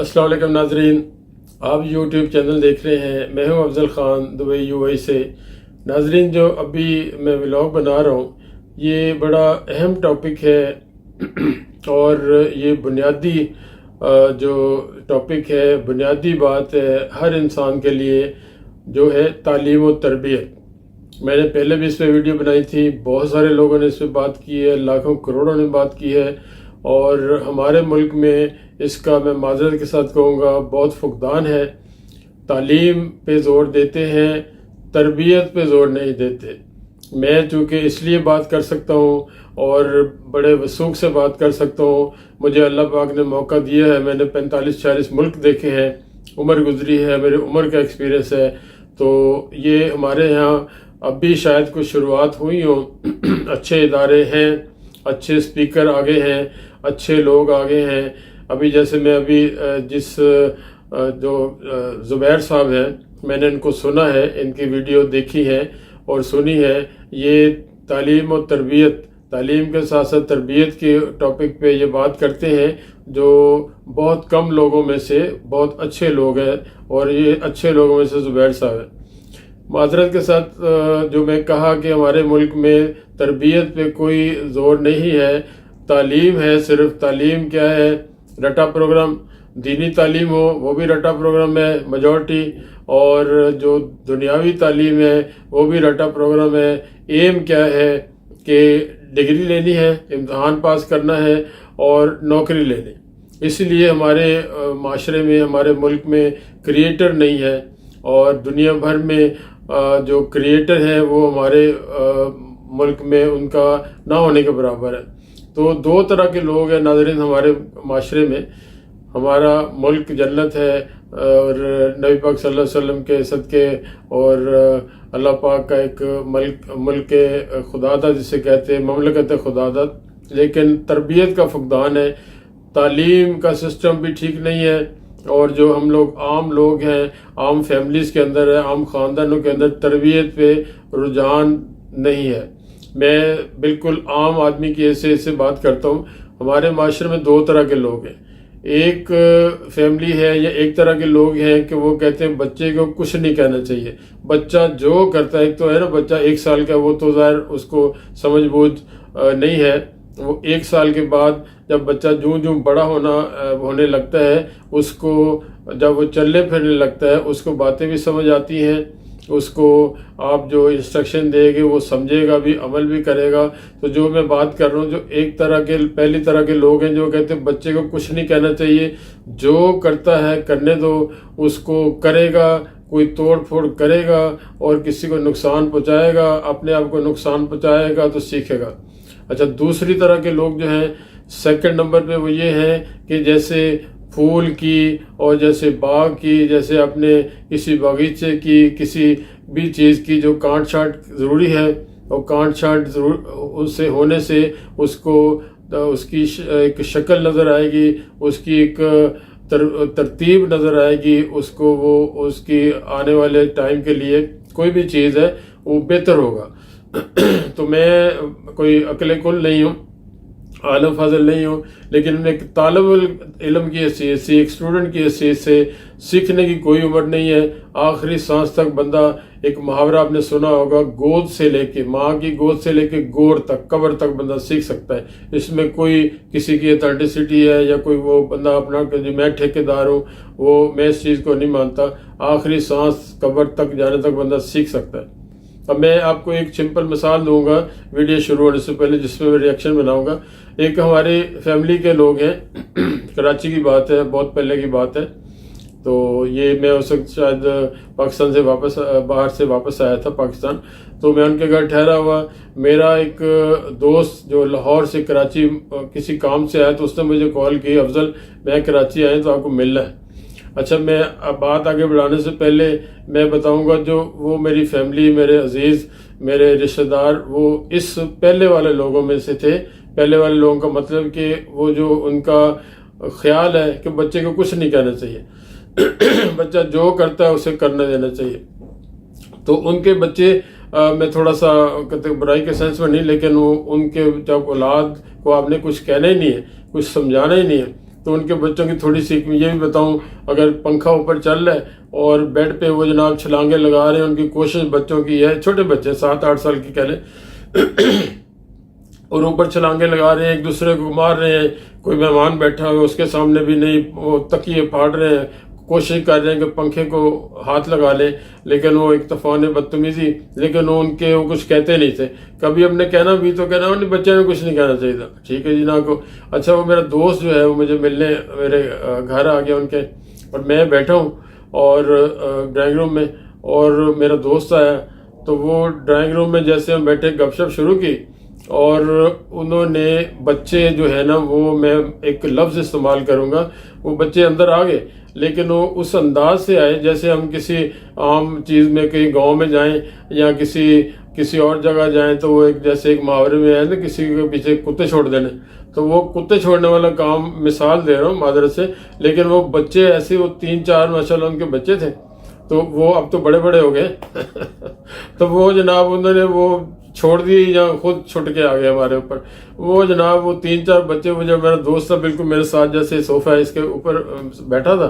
السلام علیکم ناظرین، آپ یوٹیوب چینل دیکھ رہے ہیں۔ میں ہوں افضل خان دبئی یو اے سے۔ ناظرین، جو ابھی میں ولاگ بنا رہا ہوں یہ بڑا اہم ٹاپک ہے اور یہ بنیادی جو ٹاپک ہے، بنیادی بات ہے ہر انسان کے لیے، جو ہے تعلیم و تربیت۔ میں نے پہلے بھی اس پہ ویڈیو بنائی تھی، بہت سارے لوگوں نے اس پہ بات کی ہے، لاکھوں کروڑوں نے بات کی ہے، اور ہمارے ملک میں اس کا میں معذرت کے ساتھ کہوں گا بہت فقدان ہے۔ تعلیم پہ زور دیتے ہیں، تربیت پہ زور نہیں دیتے۔ میں چونکہ اس لیے بات کر سکتا ہوں اور بڑے وثوق سے بات کر سکتا ہوں، مجھے اللہ پاک نے موقع دیا ہے، میں نے 45-46 ملک دیکھے ہیں، عمر گزری ہے، میرے عمر کا ایکسپیرینس ہے، تو یہ ہمارے یہاں اب بھی شاید کچھ شروعات ہوئی ہوں۔ اچھے ادارے ہیں، اچھے اسپیکر آگے ہیں، اچھے لوگ آگے ہیں۔ ابھی جیسے میں جس جو زبیر صاحب ہیں، میں نے ان کو سنا ہے، ان کی ویڈیو دیکھی ہے اور سنی ہے۔ یہ تعلیم و تربیت، تعلیم کے ساتھ ساتھ تربیت کے ٹاپک پہ یہ بات کرتے ہیں، جو بہت کم لوگوں میں سے بہت اچھے لوگ ہیں، اور یہ اچھے لوگوں میں سے زبیر صاحب ہیں۔ معذرت کے ساتھ جو میں کہا کہ ہمارے ملک میں تربیت پہ کوئی زور نہیں ہے، تعلیم ہے صرف۔ تعلیم کیا ہے؟ رٹا پروگرام۔ دینی تعلیم ہو وہ بھی رٹا پروگرام ہے میجورٹی، اور جو دنیاوی تعلیم ہے وہ بھی رٹا پروگرام ہے۔ ایم کیا ہے کہ ڈگری لینی ہے، امتحان پاس کرنا ہے اور نوکری لینی۔ اس لیے ہمارے معاشرے میں، ہمارے ملک میں کریٹر نہیں ہے، اور دنیا بھر میں جو کریٹر ہیں وہ ہمارے ملک میں ان کا نہ ہونے کے برابر ہے۔ تو دو طرح کے لوگ ہیں ناظرین ہمارے معاشرے میں۔ ہمارا ملک جنت ہے، اور نبی پاک صلی اللہ علیہ وسلم کے صدقے، اور اللہ پاک کا ایک ملک خدا داد جسے کہتے ہیں، مملکت خدا داد، لیکن تربیت کا فقدان ہے۔ تعلیم کا سسٹم بھی ٹھیک نہیں ہے، اور جو ہم لوگ عام لوگ ہیں، عام فیملیز کے اندر ہے، عام خاندانوں کے اندر تربیت پہ رجحان نہیں ہے۔ میں بالکل عام آدمی کی حیثیت سے بات کرتا ہوں۔ ہمارے معاشرے میں دو طرح کے لوگ ہیں۔ ایک فیملی ہے یا ایک طرح کے لوگ ہیں کہ وہ کہتے ہیں بچے کو کچھ نہیں کہنا چاہیے، بچہ جو کرتا ہے۔ ایک تو ہے نا، بچہ 1 سال کا، وہ تو ظاہر اس کو سمجھ بوجھ نہیں ہے۔ وہ 1 سال کے بعد جب بچہ جوں بڑا ہونے لگتا ہے، اس کو جب وہ چلنے پھرنے لگتا ہے، اس کو باتیں بھی سمجھ آتی ہیں، اس کو آپ جو انسٹرکشن دے گے وہ سمجھے گا بھی، عمل بھی کرے گا۔ تو جو میں بات کر رہا ہوں، جو ایک طرح کے پہلی طرح کے لوگ ہیں جو کہتے ہیں بچے کو کچھ نہیں کہنا چاہیے، جو کرتا ہے کرنے دو، اس کو کرے گا، کوئی توڑ پھوڑ کرے گا اور کسی کو نقصان پہنچائے گا، اپنے آپ کو نقصان پہنچائے گا تو سیکھے گا۔ اچھا، دوسری طرح کے لوگ جو ہیں سیکنڈ نمبر پہ، وہ یہ ہیں کہ جیسے پھول کی اور جیسے باغ کی، جیسے اپنے کسی باغیچے کی، کسی بھی چیز کی جو کانٹ چھانٹ ضروری ہے، اور کانٹ چھانٹ اس سے ہونے سے اس کو اس کی ایک شکل نظر آئے گی، اس کی ایک ترتیب نظر آئے گی، اس کو وہ اس کی آنے والے ٹائم کے لیے کوئی بھی چیز ہے وہ بہتر ہوگا۔ تو میں کوئی عقل کل نہیں ہوں، عالم فاضل نہیں ہوں، لیکن ایک طالب علم کی حیثیت سے، ایک اسٹوڈنٹ کی حیثیت سے سیکھنے کی کوئی عمر نہیں ہے۔ آخری سانس تک بندہ، ایک محاورہ آپ نے سنا ہوگا، گود سے لے کے، ماں کی گود سے لے کے گور تک، قبر تک بندہ سیکھ سکتا ہے۔ اس میں کوئی کسی کی اتھینٹسٹی ہے یا کوئی وہ بندہ اپنا کہ میں ٹھیکیدار ہوں، وہ میں اس چیز کو نہیں مانتا۔ آخری سانس قبر تک جانے تک بندہ سیکھ سکتا ہے۔ اب میں آپ کو ایک سمپل مثال دوں گا ویڈیو شروع ہونے سے پہلے، جس میں میں ریئیکشن بناؤں گا۔ ایک ہماری فیملی کے لوگ ہیں، کراچی کی بات ہے، بہت پہلے کی بات ہے، تو یہ میں اس وقت شاید پاکستان سے باہر سے واپس آیا تھا پاکستان، تو میں ان کے گھر ٹھہرا ہوا۔ میرا ایک دوست جو لاہور سے کراچی کسی کام سے آیا، تو اس نے مجھے کال کی، افضل میں کراچی آیا تو آپ کو ملنا ہے۔ اچھا، میں بات آگے بڑھانے سے پہلے میں بتاؤں گا، جو وہ میری فیملی، میرے عزیز، میرے رشتہ دار، وہ اس پہلے والے لوگوں میں سے تھے۔ پہلے والے لوگوں کا مطلب کہ وہ جو ان کا خیال ہے کہ بچے کو کچھ نہیں کہنا چاہیے، بچہ جو کرتا ہے اسے کرنے دینا چاہیے۔ تو ان کے بچے، میں تھوڑا سا برائی کے سینس میں نہیں، لیکن وہ ان کے جب اولاد کو آپ نے کچھ کہنا ہی نہیں ہے، کچھ سمجھانا ہی نہیں ہے، تو ان کے بچوں کی تھوڑی سی یہ بھی بتاؤں، اگر پنکھا اوپر چل رہا ہے اور بیڈ پہ وہ جناب چھلانگیں لگا رہے ہیں، ان کی کوشش بچوں کی ہے، چھوٹے بچے 7-8 سال کی کہہ لیں، اور اوپر چھلانگیں لگا رہے ہیں، ایک دوسرے کو مار رہے ہیں، کوئی مہمان بیٹھا ہوا اس کے سامنے بھی نہیں، وہ تکیے پھاڑ رہے ہیں، کوشش کر رہے ہیں کہ پنکھے کو ہاتھ لگا لیں، لیکن وہ ایک طوفان بدتمیزی، لیکن ان کے وہ کچھ کہتے نہیں تھے، کبھی ہم نے کہنا بھی تو کہنا انہیں بچے نے کچھ نہیں کہنا چاہیے تھا، ٹھیک ہے جی نا کو۔ اچھا وہ میرا دوست جو ہے وہ مجھے ملنے میرے گھر آ گیا ان کے، اور میں بیٹھا ہوں اور ڈرائنگ روم میں، اور میرا دوست آیا، تو وہ ڈرائنگ روم میں جیسے ہم بیٹھے گپ شپ شروع کی، اور انہوں نے بچے جو ہے نا، وہ میں ایک لفظ استعمال کروں گا، وہ بچے اندر آ گئے، لیکن وہ اس انداز سے آئے جیسے ہم کسی عام چیز میں کہیں گاؤں میں جائیں یا کسی اور جگہ جائیں تو وہ ایک جیسے ایک محاورے میں ہے نا، کسی کے پیچھے کتے چھوڑ دینے، تو وہ کتے چھوڑنے والا کام مثال دے رہا ہوں معذرت سے، لیکن وہ بچے ایسے، وہ 3-4 ماشاءاللہ ان کے بچے تھے، تو وہ اب تو بڑے بڑے ہو گئے تو وہ جناب انہوں نے وہ چھوڑ دی یا خود چھٹ کے آ گئے ہمارے اوپر، وہ جناب وہ 3-4 بچے، وہ جب میرا دوست تھا بالکل میرے ساتھ، جیسے صوفہ ہے اس کے اوپر بیٹھا تھا،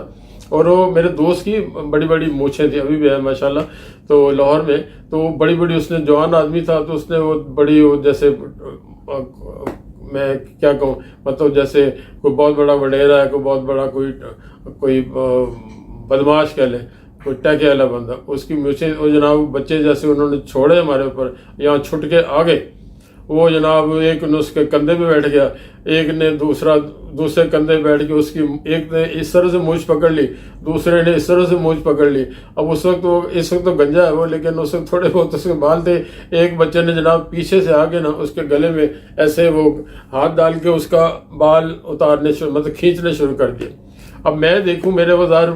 اور وہ میرے دوست کی بڑی بڑی مونچھیں تھیں، ابھی بھی ہے ماشاءاللہ، تو لاہور میں، تو وہ بڑی بڑی، اس نے جوان آدمی تھا، تو اس نے وہ بڑی، وہ جیسے میں کیا کہوں، مطلب جیسے کوئی بہت بڑا وڈیرا ہے، کوئی بہت بڑا کوئی بدماش کہہ لیں، کوئی ٹیکے والا بندہ، اس کی مونچھیں، وہ جناب بچے جیسے انہوں نے چھوڑے ہمارے اوپر، یہاں چھٹ کے آ گئے، وہ جناب ایک نے اس کے کندھے پہ بیٹھ گیا، ایک نے دوسرے کندھے پہ بیٹھ کے اس کی، ایک نے اس طرح سے مونچھ پکڑ لی، دوسرے نے اس طرح سے مونچھ پکڑ لی، اب اس وقت تو گنجا ہے وہ، لیکن اس وقت تھوڑے بہت اس کے بال تھے، ایک بچے نے جناب پیچھے سے آ کے نا اس کے گلے میں ایسے وہ ہاتھ ڈال کے اس کا بال اتارنے مطلب کھینچنے شروع کر دیے۔ اب میں دیکھوں، میرے بازار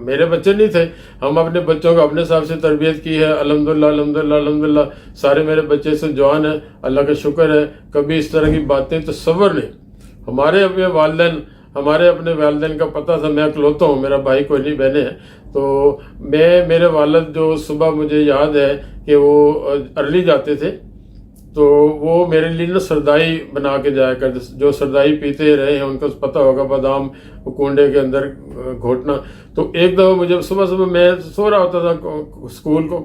میرے بچے نہیں تھے، ہم اپنے بچوں کو اپنے حساب سے تربیت کی ہے، الحمدللہ الحمدللہ الحمدللہ، سارے میرے بچے سے جوان ہیں، اللہ کا شکر ہے، کبھی اس طرح کی باتیں تصور نہیں۔ ہمارے اپنے والدین کا پتہ تھا، میں اکلوتا ہوں، میرا بھائی کوئی نہیں، بہنیں ہیں، تو میرے والد جو صبح مجھے یاد ہے کہ وہ ارلی جاتے تھے، تو وہ میرے لیے نا سردائی بنا کے جایا کرتے، جو سردائی پیتے رہے ہیں ان کو پتہ ہوگا، بادام کنڈے کے اندر گھوٹنا۔ تو ایک دفعہ مجھے صبح میں سو رہا ہوتا تھا،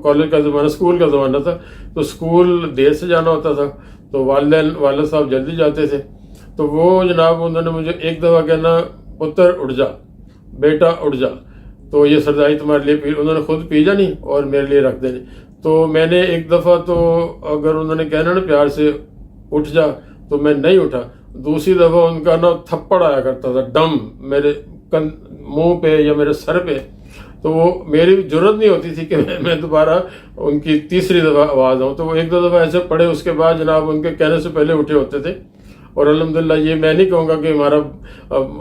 کالج کا زمانہ، اسکول کا زمانہ تھا، تو اسکول دیر سے جانا ہوتا تھا، تو والد صاحب جلدی جاتے تھے، تو وہ جناب انہوں نے مجھے ایک دفعہ کہنا، پتر اٹھ جا، بیٹا اٹھ جا، تو یہ سردائی تمہارے لیے پی، انہوں نے خود پی جانی اور میرے لیے رکھ دینی۔ تو میں نے ایک دفعہ، تو اگر انہوں نے کہنا نا پیار سے اٹھ جا، تو میں نہیں اٹھا، دوسری دفعہ ان کا نا تھپڑ آیا کرتا تھا ڈم میرے منہ پہ یا میرے سر پہ، تو وہ میری جرت نہیں ہوتی تھی کہ میں دوبارہ ان کی تیسری دفعہ آواز آؤں، تو وہ ایک دو دفعہ ایسے پڑے، اس کے بعد جناب ان کے کہنے سے پہلے اٹھے ہوتے تھے۔ اور الحمدللہ یہ میں نہیں کہوں گا کہ ہمارا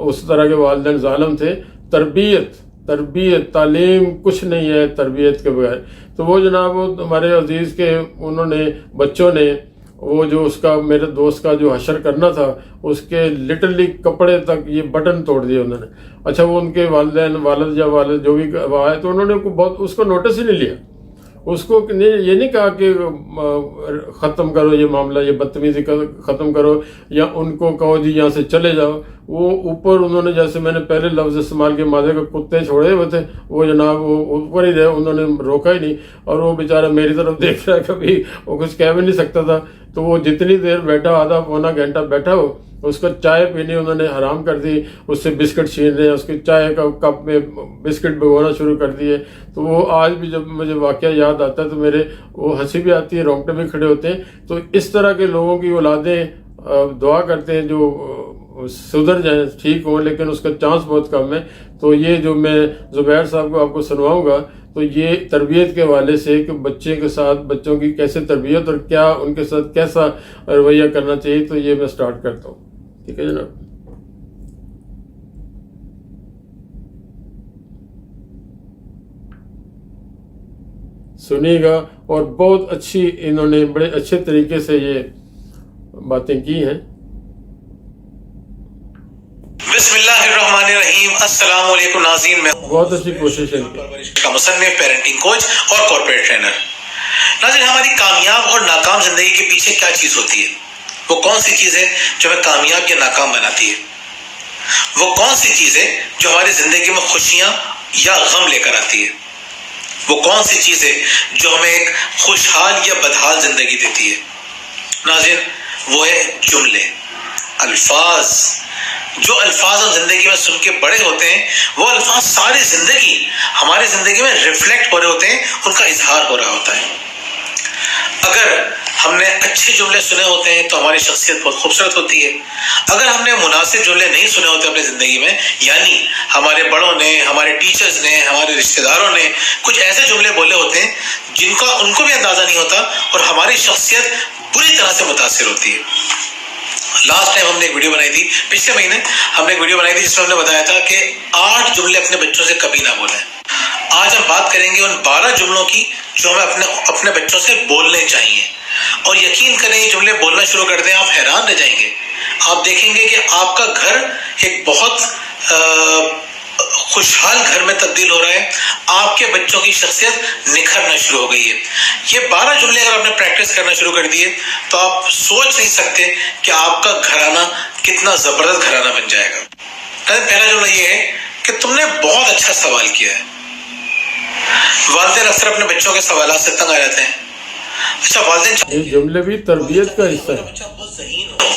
اس طرح کے والدین ظالم تھے، تربیت تعلیم کچھ نہیں ہے تربیت کے بغیر۔ تو وہ جناب ہمارے عزیز کے انہوں نے بچوں نے وہ جو اس کا میرے دوست کا جو حشر کرنا تھا، اس کے لٹرلی کپڑے تک یہ بٹن توڑ دیے انہوں نے۔ اچھا وہ ان کے والد جو بھی آئے تو انہوں نے بہت اس کو نوٹس ہی نہیں لیا، اس کو یہ نہیں کہا کہ ختم کرو یہ معاملہ، یہ بدتمیزی ختم کرو، یا ان کو کہو جی یہاں سے چلے جاؤ۔ وہ اوپر انہوں نے، جیسے میں نے پہلے لفظ استعمال کیا، مادے کے کتے چھوڑے ہوئے تھے، وہ جناب وہ اوپر ہی رہے، انہوں نے روکا ہی نہیں، اور وہ بیچارہ میری طرف دیکھ رہا ہے، کبھی وہ کچھ کہہ بھی نہیں سکتا تھا۔ تو وہ جتنی دیر بیٹھا، آدھا پونا گھنٹہ بیٹھا ہو، اس کو چائے پینی انہوں نے حرام کر دی، اس سے بسکٹ چھین رہے ہیں، اس کی چائے کا کپ میں بسکٹ بھگونا شروع کر دیے۔ تو وہ آج بھی جب مجھے واقعہ یاد آتا ہے تو میرے وہ ہنسی بھی آتی ہے، رونگٹے بھی کھڑے ہوتے ہیں۔ تو اس طرح کے لوگوں کی اولادیں دعا کرتے ہیں جو سدھر جائیں، ٹھیک ہوں، لیکن اس کا چانس بہت کم ہے۔ تو یہ جو میں زبیر صاحب کو آپ کو سنواؤں گا، تو یہ تربیت کے حوالے سے کہ بچے کے ساتھ بچوں کی کیسے تربیت اور کیا ان کے ساتھ کیسا رویہ کرنا چاہیے، تو یہ میں سٹارٹ کرتا ہوں، ٹھیک ہے جناب۔ سنیے گا، اور بہت اچھی انہوں نے بڑے اچھے طریقے سے یہ باتیں کی ہیں۔ بسم اللہ الرحمن الرحیم۔ السلام علیکم ناظرین، میں بہت اچھی کوشش ہے کا مصنف، پیرنٹنگ کوچ اور کارپوریٹ ٹرینر۔ ناظرین، ہماری کامیاب اور ناکام زندگی کے پیچھے کیا چیز ہوتی ہے؟ وہ کون سی چیز ہے جو ہمیں کامیاب یا ناکام بناتی ہے؟ وہ کون سی چیز ہے جو ہماری زندگی میں خوشیاں یا غم لے کر آتی ہے؟ وہ کون سی چیز ہے جو ہمیں ایک خوشحال یا بدحال زندگی دیتی ہے؟ ناظرین، وہ ہے جملے، الفاظ۔ جو الفاظ ہم زندگی میں سن کے بڑے ہوتے ہیں، وہ الفاظ ساری زندگی ہماری زندگی میں ریفلیکٹ ہو رہے ہوتے ہیں، ان کا اظہار ہو رہا ہوتا ہے۔ اگر ہم نے اچھے جملے سنے ہوتے ہیں تو ہماری شخصیت بہت خوبصورت ہوتی ہے۔ اگر ہم نے مناسب جملے نہیں سنے ہوتے اپنی زندگی میں، یعنی ہمارے بڑوں نے، ہمارے ٹیچرز نے، ہمارے رشتہ داروں نے کچھ ایسے جملے بولے ہوتے ہیں جن کا ان کو بھی اندازہ نہیں ہوتا، اور ہماری شخصیت بری طرح سے متاثر ہوتی ہے۔ لاسٹ ٹائم ہم نے ایک ویڈیو بنائی تھی، پچھلے مہینے ہم نے ایک ویڈیو بنائی تھی جس میں ہم نے بتایا تھا کہ 8 جملے اپنے بچوں سے کبھی نہ بولیں۔ آج ہم بات کریں گے ان 12 جملوں کی جو ہمیں اپنے بچوں سے بولنے چاہیے، اور یقین کریں یہ جملے بولنا شروع کر دیں آپ حیران رہ جائیں گے۔ آپ دیکھیں گے کہ آپ کا گھر ایک بہت خوشحال گھر میں تبدیل ہو رہا ہے، آپ کے بچوں کی شخصیت نکھرنا شروع ہو گئی ہے۔ یہ 12 جملے اگر آپ نے پریکٹس کرنا شروع کر دیے تو آپ سوچ نہیں سکتے کہ آپ کا گھرانہ کتنا زبردست گھرانہ بن جائے گا۔ پہلا جملہ یہ ہے کہ تم نے بہت اچھا سوال کیا ہے۔ والدین اکثر اپنے بچوں کے سوالات سے تنگ آ جاتے ہیں۔ اچھا، والدین یہ جملے بھی تربیت کا حصہ ہے۔ بچہ بہت ذہین ہو،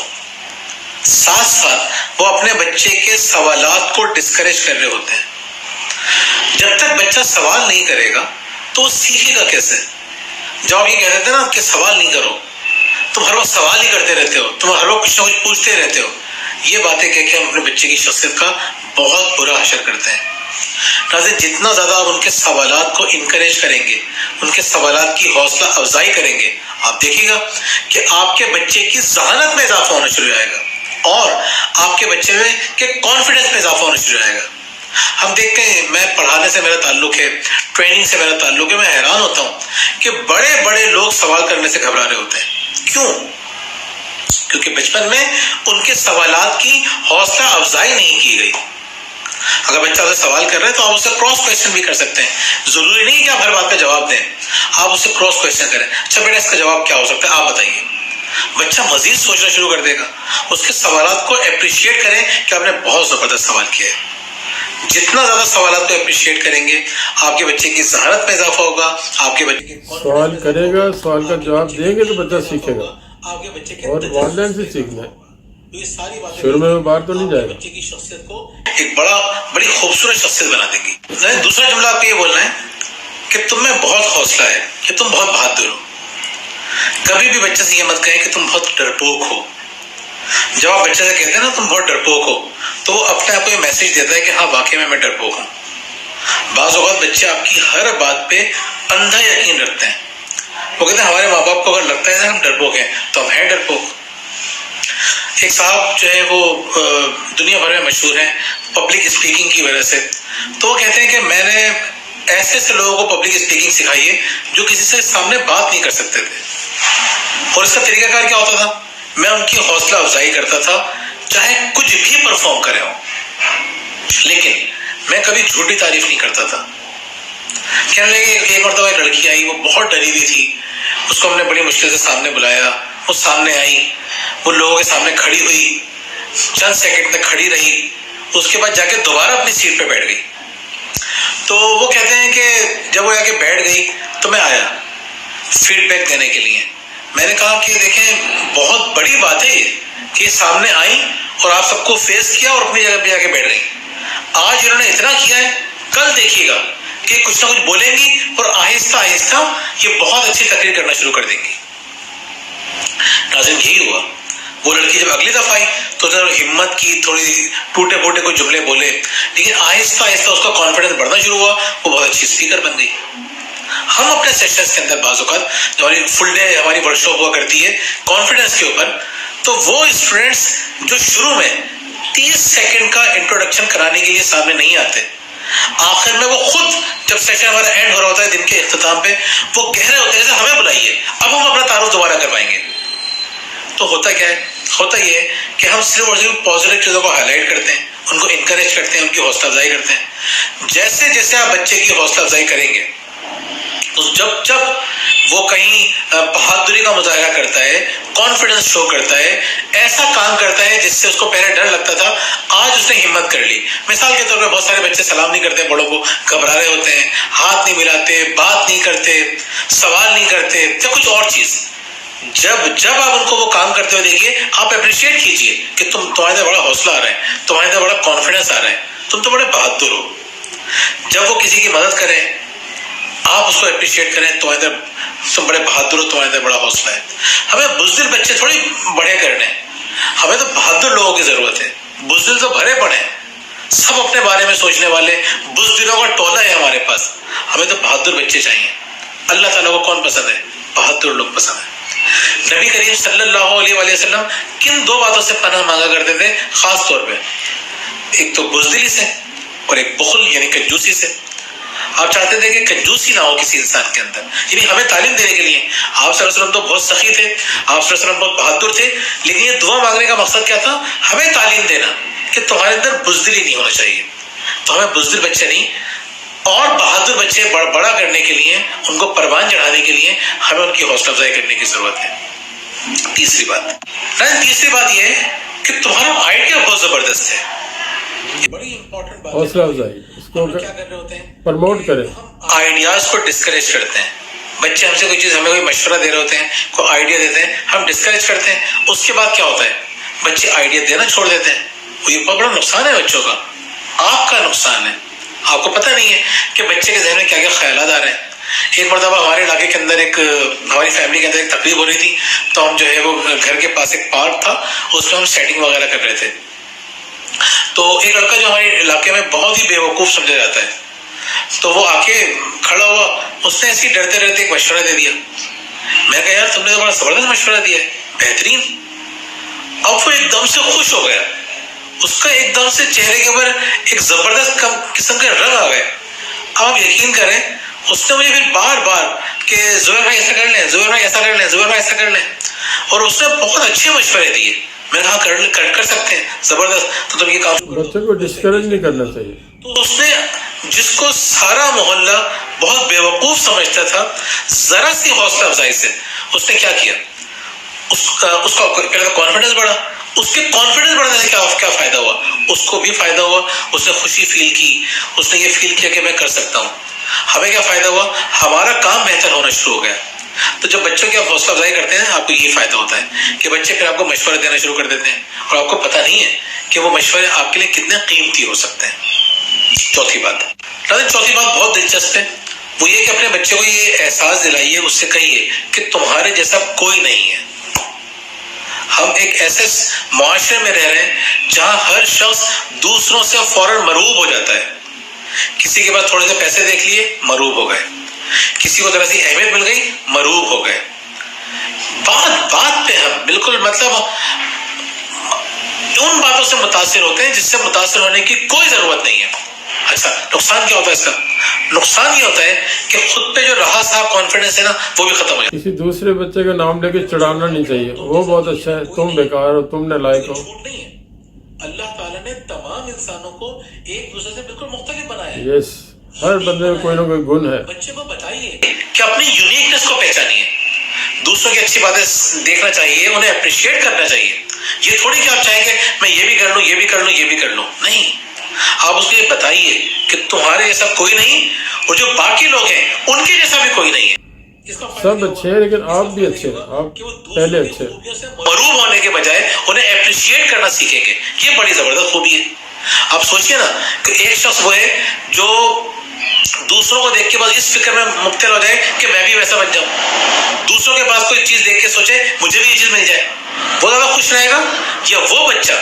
ساتھ ساتھ وہ اپنے بچے کے سوالات کو ڈسکریج کر رہے ہوتے ہیں۔ جب تک بچہ سوال نہیں کرے گا تو وہ سیکھے گا کیسے؟ جب آپ یہ کہہ رہے تھے نا کہ سوال نہیں کرو، تم ہر وقت سوال ہی کرتے رہتے ہو، تم ہر وقت کچھ نہ کچھ پوچھتے رہتے ہو، یہ باتیں کہہ کے ہم اپنے بچے کی شخصیت کا بہت برا حشر کرتے ہیں۔ ناظرین، جتنا زیادہ آپ ان کے سوالات کو انکریج کریں گے، ان کے سوالات کی حوصلہ افزائی کریں گے، آپ دیکھیے گا کہ آپ کے بچے کی ذہانت میں اضافہ ہونا شروع ہو جائے گا، اور آپ کے بچے میں کے کانفیڈنس میں اضافہ ہونا شروع ہو جائے گا۔ ہم دیکھتے ہیں، میں پڑھانے سے میرا تعلق ہے، ٹریننگ سے میرا تعلق ہے، میں حیران ہوتا ہوں کہ بڑے بڑے لوگ سوال کرنے سے گھبرا رہے ہوتے ہیں۔ کیوں؟ کیونکہ بچپن میں ان کے سوالات کی حوصلہ افزائی نہیں کی گئی۔ اگر بچہ سے سوال کر رہے ہیں تو آپ اسے کراس کوشچن بھی کر سکتے ہیں، ضروری نہیں کہ آپ ہر بات کا جواب دیں، آپ اسے کراس کوشچن کریں۔ اچھا بیٹا، اس کا جواب کیا ہو سکتا ہے، آپ بتائیے۔ بچہ مزید سوچنا شروع کر دے گا۔ اس کے سوالات کو اپریشیٹ کریں کہ آپ نے بہت زبردست سوال کیا ہے۔ جتنا زیادہ سوالات کو اپریشیٹ کریں گے، آپ کے بچے کی ذہانت میں اضافہ ہوگا، آپ کے بچے کے سوال کرے گا، سوال کا جواب دیں گے تو بچہ سیکھے گا، آپ کے بچے کے اور والدین سے سیکھنا ہے، یہ ساری باتیں شروع میں باہر تو نہیں جائے گا۔ بچے کی شخصیت کو ایک بڑی خوبصورت شخصیت بنا دیں گی۔ دوسرا جملہ آپ کو یہ بولنا ہے کہ تم میں بہت حوصلہ ہے، کہ تم بہت بہادر ہو۔ کبھی بھی بچے سے یہ مت کہیں کہ تم بہت ڈرپوک ہو۔ جب آپ بچے سے کہتے ہیں نا تم بہت ڈرپوک ہو، تو وہ اپنے آپ کو یہ میسج دیتا ہے کہ ہاں واقعی میں ڈرپوک ہوں۔ بعض اوقات بچے آپ کی ہر بات پہ اندھا یقین رکھتے ہیں۔ وہ کہتے ہیں ہمارے ماں باپ کو اگر لگتا ہے نا ہم ڈرپوک ہیں تو ہم ہیں ڈرپوک۔ ایک صاحب جو ہے وہ دنیا بھر میں مشہور ہیں پبلک اسپیکنگ کی وجہ سے، تو وہ کہتے ہیں کہ میں نے ایسے لوگوں کو پبلک اسپیکنگ سکھائی ہے جو کسی سے سامنے بات نہیں کر سکتے تھے، اور اس کا طریقہ کار کیا ہوتا تھا؟ میں ان کی حوصلہ افزائی کرتا تھا، چاہے کچھ بھی پرفارم کرے ہوں، لیکن میں کبھی جھوٹی تعریف نہیں کرتا تھا۔ کہنے لگے ایک مرتبہ ایک لڑکی آئی، وہ بہت ڈری ہوئی تھی، اس کو ہم نے بڑی مشکل سے سامنے بلایا، وہ سامنے آئی، وہ لوگوں کے سامنے کھڑی ہوئی، چند سیکنڈ تک کھڑی رہی، اس کے بعد جا کے دوبارہ اپنی سیٹ پہ بیٹھ گئی۔ تو وہ کہتے ہیں کہ جب وہ جا کے بیٹھ گئی تو میں آیا فیڈ بیک دینے کے لیے۔ میں نے کہا کہ دیکھیں بہت بڑی بات ہے کہ سامنے آئی اور آپ سب کو فیس کیا اور اپنی جگہ پہ جا کے بیٹھ گئی۔ آج انہوں نے اتنا کیا ہے، کل دیکھیے گا کہ کچھ نہ کچھ بولیں گی اور آہستہ آہستہ یہ بہت اچھی تقریر کرنا شروع کر دیں گی۔ ناظرین، یہی ہوا۔ وہ لڑکی جب اگلی دفعہ آئی تو ہمت کی، تھوڑی ٹوٹے پھوٹے کوئی جملے بولے، لیکن آہستہ آہستہ اس کا کانفیڈنس بڑھنا شروع ہوا، وہ بہت اچھی اسپیکر بن گئی۔ ہم اپنے سیشنز کے اندر بعض اوقات جو ہماری فل ڈے ہماری ورک شاپ ہوا کرتی ہے کانفیڈنس کے اوپر، تو وہ اسٹوڈنٹس جو شروع میں 30 سیکنڈ کا انٹروڈکشن کرانے کے لیے سامنے نہیں آتے، آخر میں وہ خود جب سیشن ہمارا اینڈ ہو رہا ہوتا ہے دن کے اختتام پہ، وہ کہہ رہے ہوتے ہیں جیسے ہمیں بلائیے، اب ہم اپنا تعارف دوبارہ کروائیں گے۔ تو ہوتا کیا ہے؟ ہوتا یہ ہے کہ ہم صرف اور صرف پازیٹیو چیزوں کو ہائی لائٹ کرتے ہیں، ان کو انکریج کرتے ہیں، ان کی حوصلہ افزائی کرتے ہیں۔ جیسے جیسے آپ بچے کی حوصلہ افزائی کریں گے تو جب وہ کہیں بہادری کا مظاہرہ کرتا ہے، کانفیڈنس شو کرتا ہے, ایسا کام کرتا ہے جس سے اس کو پہلے ڈر لگتا تھا, آج اس نے ہمت کر لی. مثال کے طور پہ بہت سارے بچے سلام نہیں کرتے بڑوں کو, گھبرا رہے ہوتے ہیں, ہاتھ نہیں ملاتے, بات نہیں کرتے, سوال نہیں کرتے یا کچھ اور چیز. جب آپ ان کو وہ کام کرتے ہوئے دیکھیے, آپ اپریشیٹ کیجئے کہ تمہارے اندر بڑا حوصلہ آ رہا ہے, تمہارے اندر بڑا کانفیڈنس آ رہا ہے, تم تو بڑے بہادر ہو. جب وہ کسی کی مدد کریں, آپ اس کو اپریشیٹ کریں, تم بڑے بہادر ہو, تمہارے اندر بڑا حوصلہ ہے. ہمیں بزدل بچے تھوڑی بڑے کرنے ہیں, ہمیں تو بہادر لوگوں کی ضرورت ہے. بزدل تو بھرے پڑے ہیں, سب اپنے بارے میں سوچنے والے بزدلوں کا ٹولہ ہے ہمارے پاس. ہمیں تو بہادر بچے چاہیے. اللہ تعالیٰ کو کون پسند ہے؟ بہادر لوگ پسند ہیں. نبی کریم صلی اللہ علیہ وآلہ وسلم کن دو باتوں سے پناہ مانگا کرتے تھے خاص طور پہ؟ ایک تو بزدلی سے اور ایک بخل یعنی کنجوسی سے. آپ چاہتے تھے کہ کنجوسی نہ ہو کسی انسان کے اندر, یعنی ہمیں تعلیم دینے کے لیے. آپ صلی اللہ علیہ وسلم تو بہت سخی تھے, آپ صلی اللہ علیہ وسلم بہت بہادر تھے, لیکن یہ دعا مانگنے کا مقصد کیا تھا؟ ہمیں تعلیم دینا کہ تمہارے اندر بزدلی نہیں ہونا چاہیے. تو ہمیں بزدل بچے نہیں اور بہادر بچے بڑا کرنے کے لیے, ان کو پروان چڑھانے کے لیے ہمیں ان کی حوصلہ افزائی کرنے کی ضرورت ہے. تیسری بات یہ ہے کہ تمہارا آئیڈیا بہت زبردست ہے. بڑی امپورٹنٹ بات, حوصلہ افزائی, اس کو کیا کر رہے ہوتے ہیں؟ پروموٹ کریں. آئیڈیاز کو ڈسکریج کرتے ہیں. بچے ہم سے کوئی چیز, ہمیں کوئی مشورہ دے رہے ہوتے ہیں, کوئی آئیڈیا دیتے ہیں, ہم ڈسکریج کرتے ہیں. اس کے بعد کیا ہوتا ہے؟ بچے آئیڈیا دینا چھوڑ دیتے ہیں. یہ بہت بڑا نقصان ہے بچوں کا, آپ کا نقصان ہے. آپ کو پتہ نہیں ہے کہ بچے کے ذہن میں کیا کیا خیالات آ رہے ہیں. ایک مرتبہ ہمارے علاقے کے اندر ہماری فیملی کے اندر ایک تقریب ہو رہی تھی, تو ہم جو ہے وہ گھر کے پاس ایک پارک تھا, اس میں ہم سیٹنگ وغیرہ کر رہے تھے. تو ایک لڑکا جو ہمارے علاقے میں بہت ہی بے وقوف سمجھا جاتا ہے, تو وہ آ کے کھڑا ہوا, اس نے ایسے ڈرتے ڈرتے ایک مشورہ دے دیا. میں کہا یار تم نے تو بڑا زبردست مشورہ دیا ہے, بہترین. اب وہ ایک دم سے خوش ہو گیا, اس کا ایک دم سے چہرے کے اوپر ایک زبردست قسم کے رنگ آ گئے. اب آپ یقین کریں, اس نے مجھے پھر بار بار کہ زبیر بھائی ایسا کر لیں, زبیر بھائی ایسا کر لیں, زبیر بھائی ایسا کر لیں, اور اس نے بہت اچھے مشورے دیے. میں نے کہا کر سکتے ہیں, زبردست, تو تم یہ کام. بچے کو ڈسکریج نہیں کرنا چاہیے. تو اس نے جس کو سارا محلہ بہت بے وقوف سمجھتا تھا, ذرا سی حوصلہ افزائی سے اس نے کیا کیا, اس کا پہلے تو کانفیڈنس بڑھا. اس کے کانفیڈنس بڑھنے سے کیا فائدہ ہوا؟ اس کو بھی فائدہ ہوا, اس نے خوشی فیل کی, اس نے یہ فیل کیا کہ میں کر سکتا ہوں. ہمیں کیا فائدہ ہوا؟ ہمارا کام بہتر ہونا شروع ہو گیا. تو جب بچوں کی آپ حوصلہ افزائی کرتے ہیں, آپ کو یہ فائدہ ہوتا ہے کہ بچے پھر آپ کو مشورے دینا شروع کر دیتے ہیں, اور آپ کو پتہ نہیں ہے کہ وہ مشورے آپ کے لیے کتنے قیمتی ہو سکتے ہیں. چوتھی بات بہت دلچسپ ہے, وہ یہ کہ اپنے بچے کو یہ احساس دلائیے, اس سے کہیے کہ تمہارے جیسا کوئی نہیں ہے. ہم ایک ایسے معاشرے میں رہ رہے ہیں جہاں ہر شخص دوسروں سے فوراً مرعوب ہو جاتا ہے. کسی کے پاس تھوڑے سے پیسے دیکھ لیے, مرعوب ہو گئے. کسی کو ذرا سی اہمیت مل گئی, مرعوب ہو گئے. بات پہ ہم بالکل مطلب ان باتوں سے متاثر ہوتے ہیں جس سے متاثر ہونے کی کوئی ضرورت نہیں ہے. اچھا, نقصان کیا ہوتا ہے اس کا؟ نقصان یہ ہوتا ہے کہ خود پہ جو رہا سا کانفیڈنس ہے نا, وہ بھی ختم ہو جاتا ہے. کسی دوسرے بچے کا نام لے کے چڑھانا نہیں چاہیے, وہ بہت اچھا ہے, تم بیکار ہو, تم نالائق ہو. اللہ تعالیٰ نے تمام انسانوں کو ایک دوسرے سے بالکل مختلف بنایا ہے. یس, ہر بندے میں کوئی نہ کوئی گن ہے. بچے کو بتائیے کہ اپنی یونیکنیس کو پہچانیے, دوسروں کی اچھی باتیں دیکھنا چاہیے, انہیں اپریشیٹ کرنا چاہیے. یہ تھوڑی کہ آپ چاہیں کہ میں یہ بھی کر لوں, یہ بھی کر لوں, یہ بھی کر لوں. نہیں, آپ اس کو یہ بتائیے کہ تمہارے جیسا کوئی نہیں, اور جو باقی لوگ ہیں ان کے جیسا بھی کوئی نہیں ہے. سب اچھے ہیں لیکن آپ بھی اچھے ہیں, آپ پہلے اچھے. مروب ہونے کے بجائے انہیں اپریشیٹ کرنا سیکھیں گے, یہ بڑی زبردست خوبی ہے. آپ سوچئے نا کہ ایک شخص وہ ہے جو دوسروں کو دیکھ کے بس اس فکر میں مبتلا ہو جائے کہ میں بھی ویسا بن جاؤں, دوسروں کے پاس کوئی چیز دیکھ کے سوچے مجھے بھی یہ چیز مل جائے, وہ زیادہ خوش رہے گا, یا وہ بچہ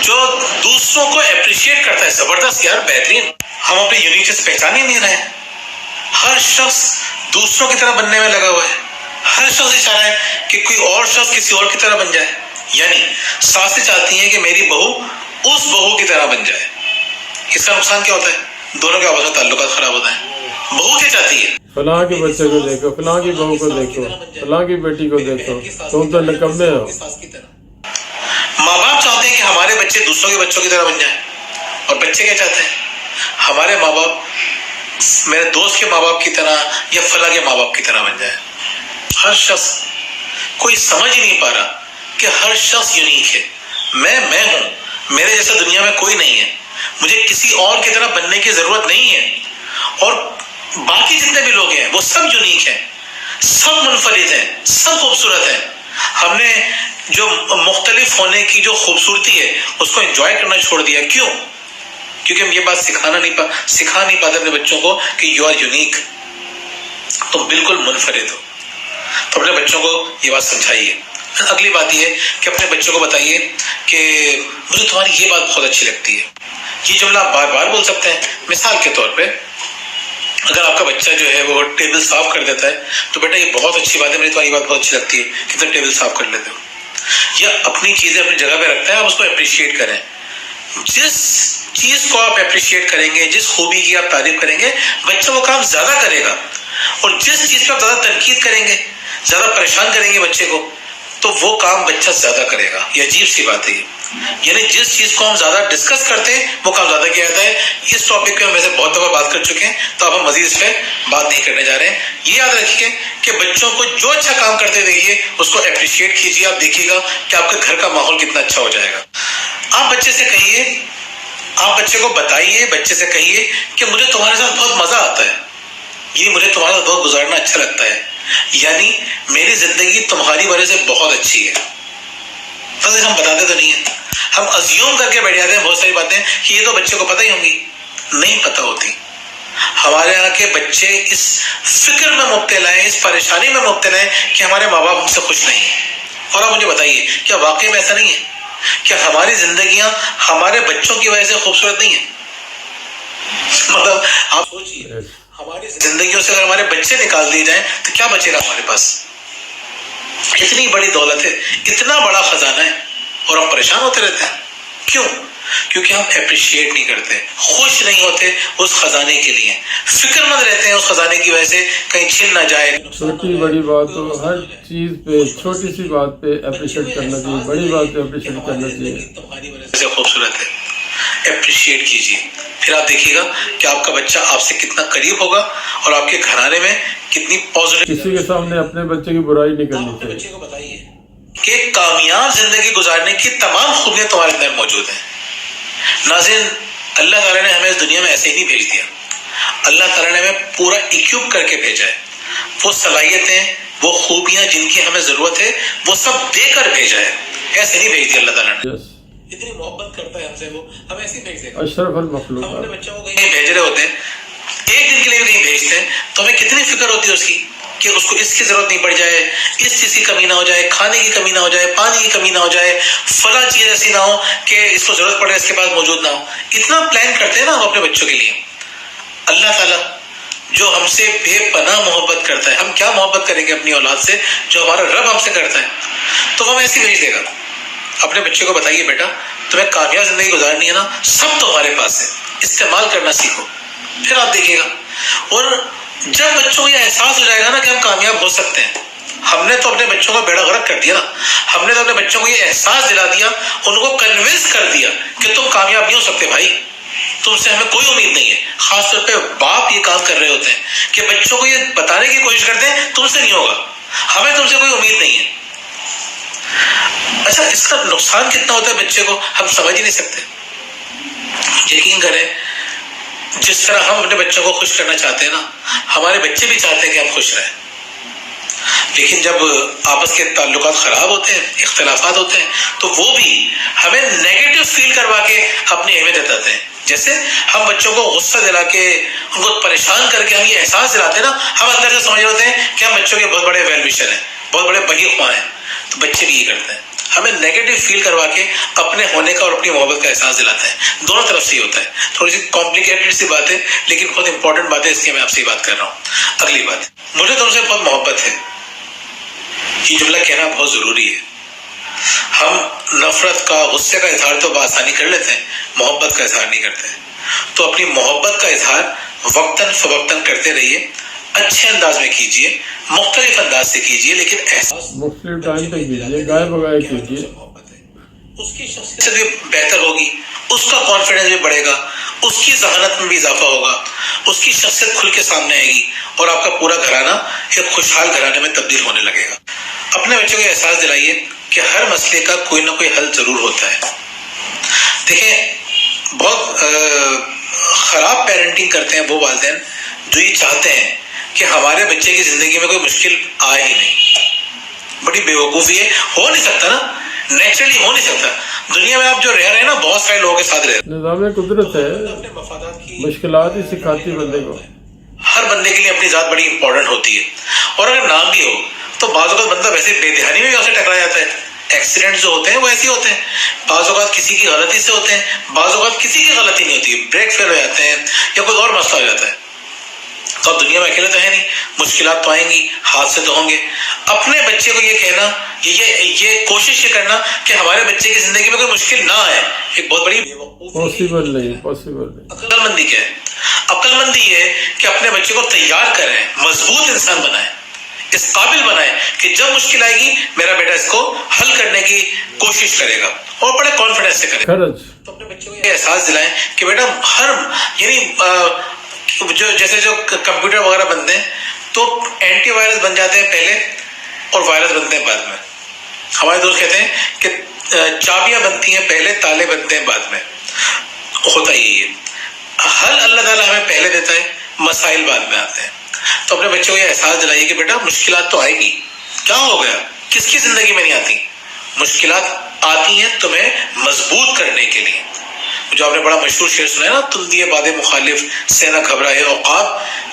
جو دوسروں کو اپریشیٹ کرتا ہے, زبردست یار, بہترین. ہم اپنی یونیکنیس پہچان ہی نہیں رہے ہیں. ہر شخص دوسروں کی طرح بننے میں لگا ہوا ہے. ہر شخص یہ چاہ رہا ہے کہ کوئی اور شخص کسی اور کی طرح بن جائے. یعنی ساسیں چاہتی ہیں کہ میری بہو اس بہو کی طرح بن جائے. اس کا نقصان کیا ہوتا ہے؟ دونوں کے آپس میں تعلقات خراب ہوتے ہیں. بہو کیا چاہتی ہے؟ فلاں کے بچے کو دیکھو, فلاں کی بہو کو دیکھو, فلاں کی بیٹی کو دیکھو, تم تو نکمے ہو. ماں باپ چاہتے ہیں کہ ہمارے بچے دوسروں کے بچوں کی طرح بن جائیں, اور بچے کیا چاہتے ہیں؟ ہمارے ماں باپ میرے دوست کے ماں باپ کی طرح یا فلاں کے ماں باپ کی طرح بن جائے. ہر شخص کوئی سمجھ ہی نہیں پا رہا کہ ہر شخص یونیک ہے. میں ہوں, میرے جیسا دنیا میں کوئی نہیں ہے, مجھے کسی اور کی طرح بننے کی ضرورت نہیں ہے. اور باقی جتنے بھی لوگ ہیں وہ سب یونیک ہیں, سب منفرد ہیں, سب خوبصورت ہیں. ہم نے جو مختلف ہونے کی جو خوبصورتی ہے اس کو انجوائے کرنا چھوڑ دیا. کیوں؟ کیونکہ ہم یہ بات سکھا نہیں پاتے اپنے بچوں کو کہ یو آر یونیک, تم بالکل منفرد ہو. تو اپنے بچوں کو یہ بات سمجھائیے. اگلی بات یہ ہے کہ اپنے بچوں کو بتائیے کہ مجھے تمہاری یہ بات بہت اچھی لگتی ہے. یہ جملہ آپ بار بار بول سکتے ہیں. مثال کے طور پہ اگر آپ کا بچہ جو ہے وہ ٹیبل صاف کر دیتا ہے تو بیٹا یہ بہت اچھی بات ہے, مجھے تمہاری بات بہت اچھی لگتی ہے کہ تم ٹیبل صاف کر لیتے ہو. یا اپنی چیزیں اپنی جگہ پہ رکھتا ہے, آپ اس کو اپریشیٹ کریں. جس چیز کو آپ اپریشیٹ کریں گے, جس خوبی کی آپ تعریف کریں گے, بچہ وہ کام زیادہ کرے گا. اور جس چیز پہ آپ زیادہ تنقید کریں گے, زیادہ پریشان کریں گے بچے کو, تو وہ کام بچہ زیادہ کرے گا. یہ عجیب سی بات ہے. یعنی جس چیز کو ہم زیادہ ڈسکس کرتے ہیں وہ کام زیادہ کیا جاتا ہے. اس ٹاپک پہ ہم ویسے بہت دفعہ بات کر چکے ہیں, تو اب ہم مزید اس پہ بات نہیں کرنے جا رہے ہیں. یہ یاد رکھیے کہ بچوں کو جو اچھا کام کرتے دیکھیے اس کو اپریشیٹ کیجیے. آپ دیکھیے گا کہ آپ کے گھر کا ماحول کتنا اچھا ہو جائے گا. آپ بچے سے کہیے, آپ بچے کو بتائیے, بچے سے کہیے کہ مجھے تمہارے ساتھ بہت مزہ آتا ہے, یعنی مجھے تمہارے ساتھ بہت گزارنا اچھا لگتا ہے, یعنی میری زندگی تمہاری وجہ سے بہت اچھی ہے. بس ہم بتاتے تو نہیں ہیں, ہم ازیوم کر کے بیٹھ جاتے ہیں بہت ساری باتیں کہ یہ تو بچے کو پتہ ہی ہوں گی. نہیں پتہ ہوتی. ہمارے یہاں کے بچے اس فکر میں مبتلا ہیں, اس پریشانی میں مبتلا ہیں کہ ہمارے ماں باپ ہم سے خوش نہیں ہیں. اور آپ مجھے بتائیے کیا واقعی میں ایسا نہیں ہے؟ کیا ہماری زندگیاں ہمارے بچوں کی وجہ سے خوبصورت نہیں ہیں؟ مطلب آپ سوچیے, ہماری زندگیوں سے اگر ہمارے بچے نکال دیے جائیں تو کیا بچے گا ہمارے پاس؟ اتنی بڑی دولت ہے, اتنا بڑا خزانہ ہے, اور ہم پریشان ہوتے رہتے ہیں. کیوں؟ کیونکہ ہم اپریشیٹ نہیں کرتے, خوش نہیں ہوتے اس خزانے کے لیے, فکر مند رہتے ہیں اس خزانے کی وجہ سے کہیں چھن نہ جائے. چھوٹی بڑی بات ہو, ہر چیز پہ, چھوٹی سی بات پہ اپریشیٹ کرنا چاہیے, بڑی بات پہ اپریشیٹ کرنا چاہیے. تمہاری وجہ سے خوبصورت ہے, اپریشیٹ کیجیے. پھر آپ دیکھیے گا کہ آپ کا بچہ آپ سے کتنا قریب ہوگا اور آپ کے گھرانے میں کتنی پازیٹیو. کسی کے سامنے اپنے بچے کی برائی نہیں کرنی چاہیے. بچے کو بتائیے کہ کامیاب زندگی گزارنے کی تمام خوبیاں تمہارے اندر موجود ہیں. ناظرین, اللہ تعالیٰ نے ہمیں اس دنیا میں ایسے ہی نہیں بھیج دیا. اللہ تعالیٰ نے ہمیں پورا اکوپ کر کے بھیجا ہے. وہ صلاحیتیں, وہ خوبیاں جن کی ہمیں ضرورت ہے وہ سب دے کر بھیجا ہے. ایسے نہیں بھیج دیا اللہ تعالیٰ نے. اتنی محبت کرتا ہے ہم سے, وہ ہمیں ایسے ہی بھیج دے گا. اشرف المخلوق. ہم اپنے بچوں کو کہیں بھیج رہے ہوتے ہیں, ایک دن کے لیے بھی کہیں بھیجتے ہیں, تو ہمیں کتنی فکر ہوتی ہے اس کی کہ اس کو اس کی ضرورت نہیں پڑ جائے, اس چیز کی کمی نہ ہو جائے, کھانے کی کمی نہ ہو جائے, پانی کی کمی نہ ہو جائے, فلاں چیز ایسی نہ ہو کہ اس کو ضرورت پڑے اس کے پاس موجود نہ ہو. اتنا پلان کرتے ہیں نا ہم اپنے بچوں کے لیے. اللہ تعالیٰ جو ہم سے بے پناہ محبت کرتا ہے, ہم کیا محبت کریں گے اپنی اولاد سے جو ہمارا رب ہم سے کرتا ہے, تو وہ ہمیں ایسے بھیج دے گا. اپنے بچے کو بتائیے بیٹا تمہیں کامیاب زندگی گزارنی ہے نا, سب تمہارے پاس ہے, استعمال کرنا سیکھو. پھر آپ دیکھیے گا, اور جب بچوں کو یہ احساس ہو جائے گا نا کہ ہم کامیاب ہو سکتے ہیں, ہم نے تو اپنے بچوں کا بیڑا غرق کر دیا نا, ہم نے تو اپنے بچوں کو یہ احساس دلا دیا, ان کو کنونس کر دیا کہ تم کامیاب نہیں ہو سکتے بھائی, تم سے ہمیں کوئی امید نہیں ہے. خاص طور پہ باپ یہ کام کر رہے ہوتے ہیں کہ بچوں کو یہ بتانے کی کوشش کرتے ہیں تم سے نہیں ہوگا, ہمیں تم سے کوئی امید نہیں ہے. اچھا, اس کا نقصان کتنا ہوتا ہے بچے کو ہم سمجھ ہی نہیں سکتے. یقین کریں, جس طرح ہم اپنے بچوں کو خوش کرنا چاہتے ہیں نا, ہمارے بچے بھی چاہتے ہیں کہ ہم خوش رہیں. لیکن جب آپس کے تعلقات خراب ہوتے ہیں, اختلافات ہوتے ہیں, تو وہ بھی ہمیں نیگیٹو فیل کروا کے اپنی اہمیت بتاتے ہیں. جیسے ہم بچوں کو غصہ دلا کے, ان کو پریشان کر کے ہم یہ احساس دلاتے ہیں نا, ہم اندر سے سمجھ رہے ہوتے ہیں کہ ہم بچوں کے بہت بڑے ویل وشر ہیں, بہت بڑے بہی خواہ ہیں. تو بچے بھی یہ کرتے ہیں, ہمیں نیگیٹو فیل کروا کے اپنے ہونے کا اور اپنی محبت کا احساس دلاتے ہیں. دونوں طرف سے ہی ہوتا ہے. تھوڑی سی کمپلیکیٹڈ سی بات ہے لیکن بہت امپورٹنٹ بات ہے, اس لیے میں آپ سے بات کر رہا ہوں. اگلی بات, مجھے تم سے بہت محبت ہے. یہ جملہ کہنا بہت ضروری ہے. ہم نفرت کا, غصے کا اظہار تو بآسانی کر لیتے ہیں, محبت کا اظہار نہیں کرتے. تو اپنی محبت کا اظہار وقتاً فوقتاً کرتے رہیے, اچھے انداز میں کیجیے, مختلف انداز سے کیجیے, لیکن احساس مختلف ٹائم پہ کیجیے, گائے بگائے کیجیے. اس کی شخصیت بھی بہتر ہوگی, اس کا کانفیڈنس بھی بڑھے گا, اس کی ذہانت میں بھی اضافہ ہوگا, اس کی شخصیت کھل کے سامنے آئے گی, اور آپ کا پورا گھرانہ ایک خوشحال گھرانے میں تبدیل ہونے لگے گا. اپنے اپنے بچوں کو احساس دلائیے کہ ہر مسئلے کا کوئی نہ کوئی حل ضرور ہوتا ہے. دیکھیں بہت خراب پیرنٹنگ کرتے ہیں وہ والدین جو یہ چاہتے ہیں کہ ہمارے بچے کی زندگی میں کوئی مشکل آئے ہی نہیں. بڑی بے وقوفی ہے. ہو نہیں سکتا نا, نیچرلی ہو نہیں سکتا. دنیا میں آپ جو رہ رہے ہیں نا, بہت سارے لوگوں کے ساتھ رہ رہے ہیں. نظام قدرت ہے, مشکلات ہی سکھاتی بندے کو. ہر بندے کے لیے اپنی ذات بڑی امپورٹنٹ ہوتی ہے, اور اگر نام بھی ہو تو بعض اوقات بندہ ویسے بے دہانی میں بھی اسے ٹکرا جاتا ہے. ایکسیڈنٹ جو ہوتے ہیں وہ ایسے ہی ہوتے ہیں, بعض اوقات کسی کی غلطی سے ہوتے ہیں, بعض اوقات کسی کی غلطی نہیں ہوتی, بریک فیل ہو جاتے ہیں یا کوئی اور مسئلہ ہو جاتا ہے. تو اب دنیا میں اکیلے تو ہے نہیں, مشکلات تو آئیں گی, حادثے تو ہوں گے. اپنے بچے کو یہ کہنا, یہ کوشش یہ کرنا کہ ہمارے بچے کی زندگی میں کوئی مشکل نہ آئے, ایک بہت بڑی پاسبل نہیں. عقل مندی کیا ہے؟ عقل مندی یہ ہے کہ اپنے بچے کو تیار کریں, مضبوط انسان بنائیں, اس قابل بنائیں کہ جب مشکل آئے گی میرا بیٹا اس کو حل کرنے کی کوشش کرے گا, اور بڑے کانفیڈنس سے کرے گا. تو اپنے بچے کو یہ احساس دلائیں کہ بیٹا ہر جیسے جو کمپیوٹر وغیرہ بنتے ہیں تو اینٹی وائرس بن جاتے ہیں پہلے اور وائرس بنتے ہیں بعد میں. ہمارے دوست کہتے ہیں کہ چابیاں بنتی ہیں پہلے, تالے بنتے ہیں بعد میں. ہوتا یہی ہے, حل اللہ تعالیٰ ہمیں پہلے دیتا ہے, مسائل بعد میں آتے ہیں. تو اپنے بچے کو یہ احساس دلائیے کہ بیٹا مشکلات تو آئے گی. کیا ہو گیا, کس کی زندگی میں نہیں آتی؟ مشکلات آتی ہیں تمہیں مضبوط کرنے کے لیے. جو آپ نے بڑا مشہور شعر سنا ہے نا, تم دیے باد مخالف سے نہ گھبرائے اوقات,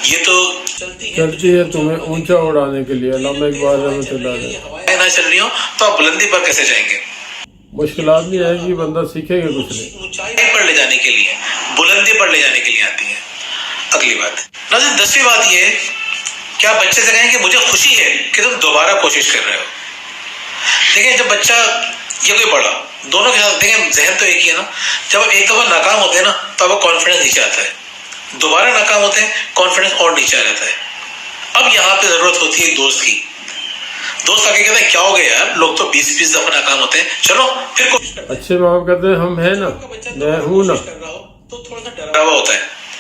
یہ تو چلتی ہے تمہیں اونچا اڑانے کے لیے. علامہ اقبال رحمۃ اللہ علیہ. ہوائیں نہ چل رہی ہوں تو آپ بلندی پر کیسے جائیں گے؟ مشکلات نہیں آئے گی, بندہ سیکھے گا کچھ نہیں. اونچائی پر لے جانے کے لیے, بلندی پر لے جانے کے لیے آتی ہے. اگلی بات ناظرین, 10ویں بات یہ ہے کہ آپ بچے سے کہیں کہ مجھے خوشی ہے کہ تم دوبارہ کوشش کر رہے ہو. دیکھیں جب بچہ یا کوئی بڑا, دونوں کے ساتھ دیکھیں ذہن تو ایک ہی ہے نا. جب آپ ایک دفعہ ناکام ہوتے ہیں نا تو آپ کا کانفیڈنس نیچے آتا ہے, دوبارہ ناکام ہوتے ہیں کانفیڈنس اور نیچے آ جاتا ہے. اب یہاں پہ ضرورت ہوتی ہے ایک دوست کی. دوست آ کے کہتا ہے کیا ہو گیا یار, لوگ تو 20 دفعہ ناکام ہوتے ہیں, چلو پھر کوشش کرتے ہیں. اچھے ماں باپ کہتے ہیں ہم ہیں نا, میں ہوں نا. تو تھوڑا سا ڈرا ہوا ہوتا ہے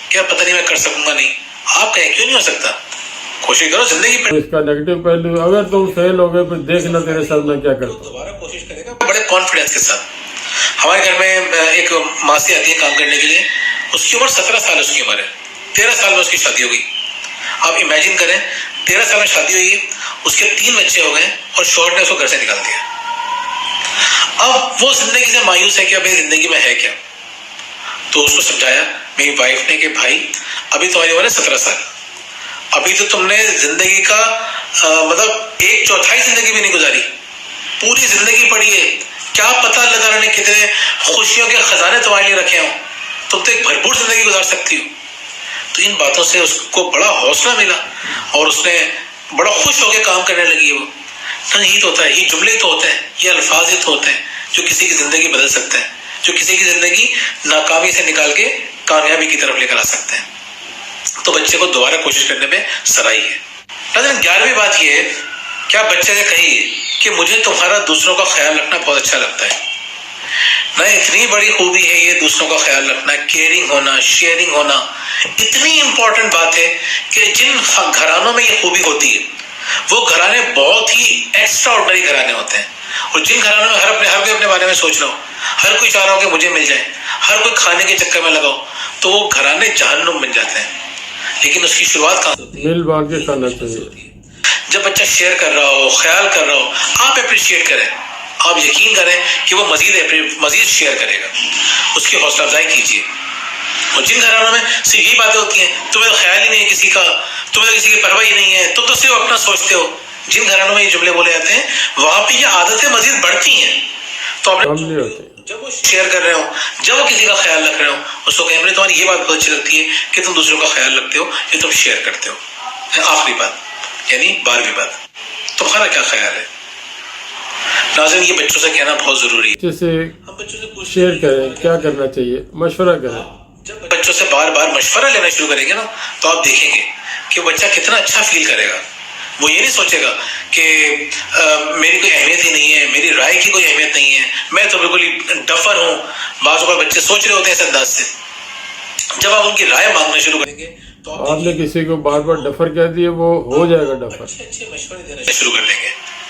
کہ پتہ نہیں میں کر سکوں گا نہیں. آپ کہیں کیوں نہیں ہو سکتا, کوشش کرو زندگی پہ. اس کا نیگیٹو پہلو, اگر تم فیل ہو گئے پھر دیکھنا تیرے ساتھ میں کیا کرتا ہوں. دوبارہ کوشش کرے گا بڑے کانفیڈنس کے ساتھ. ہمارے گھر میں ایک ماسی آتی ہے کام کرنے کے لیے, اس کی عمر 17 سال اس کی عمر ہے, 13 سال میں اس کی شادی ہو گئی. آپ امیجن کریں 13 سال میں شادی ہوئی ہے, اس کے 3 بچے ہو گئے اور شوہر نے اس کو گھر سے نکال دیا. اب وہ زندگی سے مایوس ہے کہ اب زندگی میں ہے کیا. تو اس کو سمجھایا میری وائف نے کہ بھائی ابھی تمہاری عمر ہے 17 سال, ابھی تو تم نے زندگی کا مطلب 1/4 زندگی بھی نہیں گزاری, پوری زندگی پڑی ہے. کیا پتہ اللہ تعالیٰ نے کتنے خوشیوں کے خزانے تمہارے لیے رکھے ہوں, تم تو ایک بھرپور زندگی گزار سکتی ہو. تو ان باتوں سے اس کو بڑا حوصلہ ملا اور اس نے بڑا خوش ہو کے کام کرنے لگی. وہ یہی تو ہوتا ہے, یہ جملے تو ہوتے ہیں, یہ الفاظ ہی تو ہوتے ہیں جو کسی کی زندگی بدل سکتے ہیں, جو کسی کی زندگی ناکامی سے نکال کے کامیابی کی طرف لے کر آ سکتے ہیں. تو بچے کو دوبارہ کوشش کرنے میں سرائی ہے. لیکن 11ویں بات یہ ہے کہ آپ بچے سے کہیے کہ مجھے تمہارا دوسروں کا خیال رکھنا بہت اچھا لگتا ہے. نہ اتنی بڑی خوبی ہے یہ دوسروں کا خیال رکھنا, کیئرنگ ہونا, شیئرنگ ہونا. اتنی امپورٹنٹ بات ہے کہ جن گھرانوں میں یہ خوبی ہوتی ہے وہ گھرانے بہت ہی ایکسٹرا آرڈنری گھرانے ہوتے ہیں. اور جن گھرانوں میں ہر کوئی اپنے بارے میں سوچ رہا ہو, ہر کوئی چاہ رہا ہو کہ مجھے مل جائے, ہر کوئی کھانے کے چکر میں لگاؤ, تو وہ گھرانے جہنم بن جاتے ہیں. لیکن اس کی شروعات کہاں ہوتی ہے؟ مل بانٹ کے کھانا چاہیے. جب بچہ شیئر کر رہا ہو, خیال کر رہا ہو, آپ اپریشیٹ کریں, آپ یقین کریں کہ وہ مزید شیئر کرے گا. اس کی حوصلہ افزائی کیجیے. اور جن گھرانوں میں صرف یہی باتیں ہوتی ہیں, تمہیں تو خیال ہی نہیں ہے کسی کا, تمہیں تو کسی کی پرواہ ہی نہیں ہے, تم تو صرف اپنا سوچتے ہو, جن گھرانوں میں یہ جملے بولے جاتے ہیں وہاں پہ یہ عادتیں مزید بڑھتی ہیں. تو جب وہ شیئر کر رہے ہو, جب وہ کسی کا خیال رکھ رہے ہو, اس کو کہنے تمہاری یہ بات بہت اچھی لگتی ہے کہ تم دوسروں کا خیال رکھتے ہو, یہ تم شیئر کرتے ہو. آخری بات یعنی 12ویں بات, تمہارا کیا خیال ہے؟ ناظرین یہ بچوں سے کہنا بہت ضروری ہے. بچوں سے شیئر کریں, کیا کرنا چاہیے, مشورہ کریں. جب بچوں سے بار بار مشورہ لینا شروع کریں گے نا تو آپ دیکھیں گے کہ بچہ کتنا اچھا فیل کرے گا. وہ یہ نہیں سوچے گا کہ میری کوئی اہمیت ہی نہیں ہے, میری رائے کی کوئی اہمیت نہیں ہے, میں تو بالکل ہی ڈفر ہوں. بعض اوقات بچے سوچ رہے ہوتے ہیں اس انداز سے. جب آپ ان کی رائے مانگنا شروع کریں گے تو آپ نے کسی کو بار بار ڈفر کہہ دیے, وہ ہو جائے گا ڈفر. اچھے مشورے دینا شروع کر دیں گے.